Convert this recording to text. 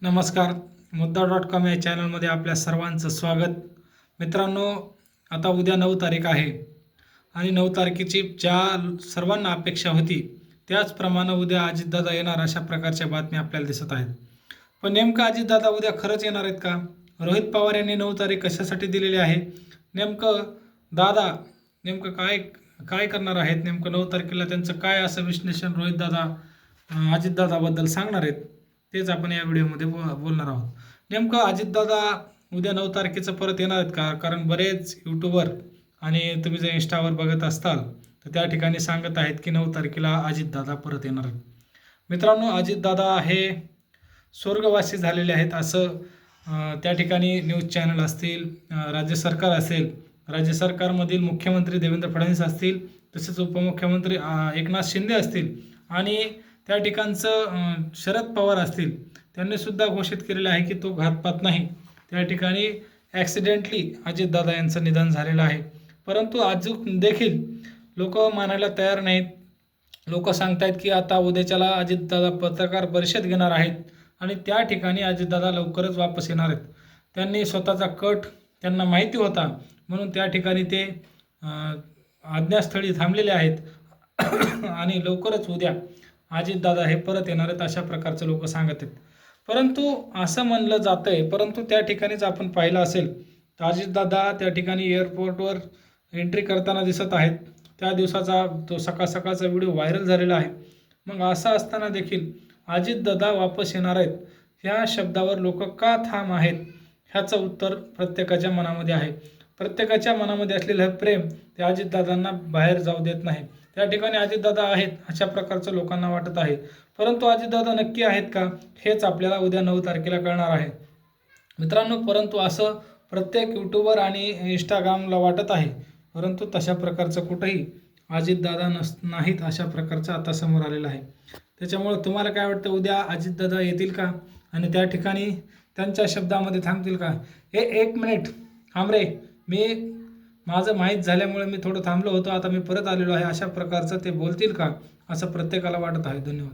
नमस्कार. मुद्दा.com या चॅनलमध्ये आपल्या सर्वांचं स्वागत. मित्रांनो, आता उद्या 9 तारीख आहे आणि 9 तारखेची ज्या सर्वांना अपेक्षा होती त्याचप्रमाणे उद्या अजितदादा येणार अशा प्रकारच्या बातम्या आपल्याला दिसत आहेत. पण नेमकं अजितदादा उद्या खरंच येणार आहेत का? रोहित पवार यांनी 9 तारीख कशासाठी दिलेली आहे? नेमकं दादा नेमकं काय काय करणार आहेत? नेमकं 9 तारखेला त्यांचं काय असं विश्लेषण रोहितदादा अजितदादाबद्दल सांगणार आहेत? तेच आपण या व्हिडिओमध्ये बोलणार आहोत. नेमकं अजितदादा उद्या 9 तारखेचं परत येणार आहेत का? कारण बरेच यूट्यूबर आणि तुम्ही जर इंस्टावर बघत असताल तर त्या ठिकाणी सांगत आहेत की 9 तारखेला अजितदादा परत येणार आहेत. मित्रांनो, अजितदादा हे स्वर्गवासी झालेले आहेत असं त्या ठिकाणी न्यूज चॅनल असतील, राज्य सरकार असेल, राज्य सरकारमधील मुख्यमंत्री देवेंद्र फडणवीस असतील, तसेच उपमुख्यमंत्री एकनाथ शिंदे असतील आणि त्या ठिकाणचं शरद पवार असतील, त्यांनी सुद्धा घोषित केलेलं आहे की तो घातपात नाही. त्या ठिकाणी ॲक्सिडेंटली अजितदादा यांचं निधन झालेलं आहे. परंतु अजून देखील लोक मानायला तयार नाहीत. लोक सांगतायत की आता उद्याच्याला अजितदादा पत्रकार परिषद घेणार आहेत आणि त्या ठिकाणी अजितदादा लवकरच वापस येणार आहेत. त्यांनी स्वतःचा कट त्यांना माहिती होता म्हणून त्या ठिकाणी ते आज्ञास्थळी थांबलेले आहेत आणि लवकरच उद्या अजितदादा हे परत येणार आहेत अशा प्रकारचे लोक सांगत आहेत. परंतु असं म्हणलं जातंय, परंतु त्या ठिकाणीच आपण पाहिलं असेल तर अजितदादा त्या ठिकाणी एअरपोर्टवर एंट्री करताना दिसत आहेत. त्या दिवसाचा तो सकाळचा व्हिडिओ व्हायरल झालेला आहे. मग असं असताना देखील अजितदादा वापस येणार आहेत ह्या शब्दावर लोक का ठाम आहेत ह्याचं उत्तर प्रत्येकाच्या मनामध्ये आहे. प्रत्येकाच्या मनामध्ये असलेलं प्रेम ते अजितदादांना बाहेर जाऊ देत नाही. त्या ठिकाणी अजितदादा आहेत अशा प्रकारचं लोकांना वाटत आहे. परंतु अजितदादा नक्की आहेत का हेच आपल्याला उद्या 9 तारखेला कळणार आहे मित्रांनो. परंतु असं प्रत्येक यूट्यूबर आणि इंस्टाग्रामला वाटत आहे, परंतु तशा प्रकारचं कुठंही अजितदादा नाहीत अशा प्रकारचं आता समोर आलेलं आहे. त्याच्यामुळं तुम्हाला काय वाटतं, उद्या अजितदादा येतील का आणि त्या ठिकाणी त्यांच्या शब्दामध्ये थांबतील का? एक मिनिट थांब रे, माझं माहीत झाल्यामुळे मी थोडं थांबलो होतो, आता मी परत आलेलो आहे अशा प्रकारचं ते बोलतील का असं प्रत्येकाला वाटत आहे. धन्यवाद.